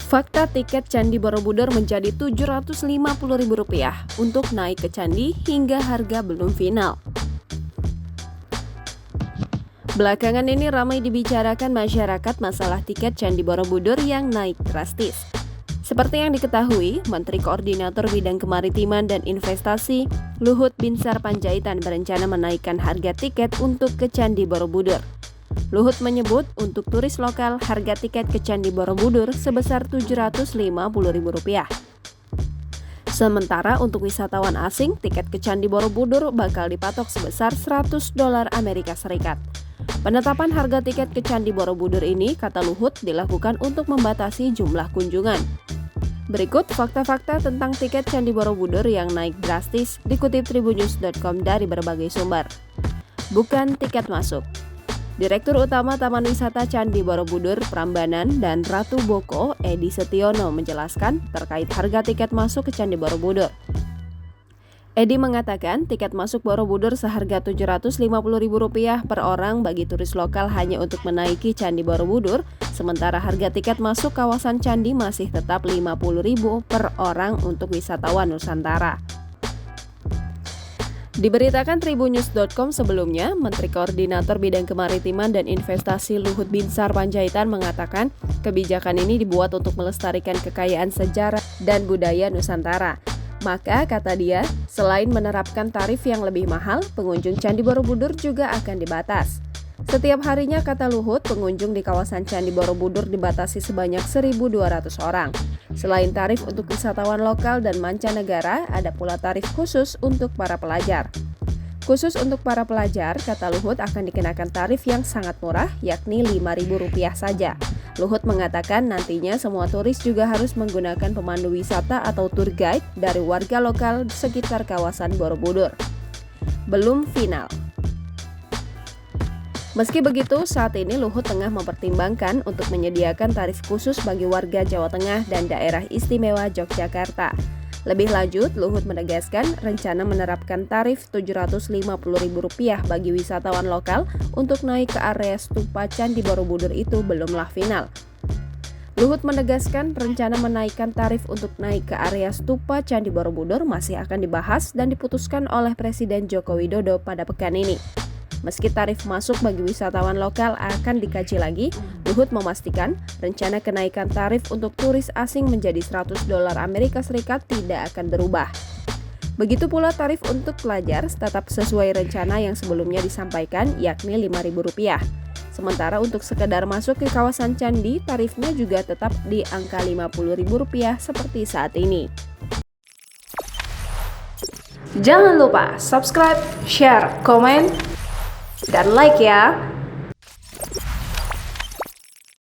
Fakta tiket Candi Borobudur menjadi Rp750.000 untuk naik ke Candi hingga harga belum final. Belakangan ini ramai dibicarakan masyarakat masalah tiket Candi Borobudur yang naik drastis. Seperti yang diketahui, Menteri Koordinator Bidang Kemaritiman dan Investasi Luhut Binsar Panjaitan berencana menaikkan harga tiket untuk ke Candi Borobudur. Luhut menyebut untuk turis lokal harga tiket ke Candi Borobudur sebesar Rp750.000. Sementara untuk wisatawan asing, tiket ke Candi Borobudur bakal dipatok sebesar $100 Amerika Serikat. Penetapan harga tiket ke Candi Borobudur ini, kata Luhut, dilakukan untuk membatasi jumlah kunjungan. Berikut fakta-fakta tentang tiket Candi Borobudur yang naik drastis dikutip tribunnews.com dari berbagai sumber. Bukan tiket masuk. Direktur Utama Taman Wisata Candi Borobudur Prambanan dan Ratu Boko, Edi Setiono menjelaskan terkait harga tiket masuk ke Candi Borobudur. Edi mengatakan tiket masuk Borobudur seharga Rp750.000 per orang bagi turis lokal hanya untuk menaiki Candi Borobudur, sementara harga tiket masuk kawasan Candi masih tetap Rp50.000 per orang untuk wisatawan Nusantara. Diberitakan tribunnews.com sebelumnya, Menteri Koordinator Bidang Kemaritiman dan Investasi Luhut Binsar Panjaitan mengatakan kebijakan ini dibuat untuk melestarikan kekayaan sejarah dan budaya Nusantara. Maka, kata dia, selain menerapkan tarif yang lebih mahal, pengunjung Candi Borobudur juga akan dibatas. Setiap harinya, kata Luhut, pengunjung di kawasan Candi Borobudur dibatasi sebanyak 1.200 orang. Selain tarif untuk wisatawan lokal dan mancanegara, ada pula tarif khusus untuk para pelajar. Khusus untuk para pelajar, kata Luhut, akan dikenakan tarif yang sangat murah, yakni Rp5.000 saja. Luhut mengatakan nantinya semua turis juga harus menggunakan pemandu wisata atau tour guide dari warga lokal di sekitar kawasan Borobudur. Belum final. Meski begitu, saat ini Luhut tengah mempertimbangkan untuk menyediakan tarif khusus bagi warga Jawa Tengah dan daerah istimewa Yogyakarta. Lebih lanjut, Luhut menegaskan rencana menerapkan tarif Rp750.000 bagi wisatawan lokal untuk naik ke area stupa Candi Borobudur itu belumlah final. Luhut menegaskan rencana menaikkan tarif untuk naik ke area stupa Candi Borobudur masih akan dibahas dan diputuskan oleh Presiden Joko Widodo pada pekan ini. Meski tarif masuk bagi wisatawan lokal akan dikaji lagi, Luhut memastikan rencana kenaikan tarif untuk turis asing menjadi $100 Amerika Serikat tidak akan berubah. Begitu pula tarif untuk pelajar tetap sesuai rencana yang sebelumnya disampaikan, yakni Rp5.000. Sementara untuk sekedar masuk ke kawasan Candi, tarifnya juga tetap di angka Rp50.000 seperti saat ini. Jangan lupa subscribe, share, komen, dan like ya!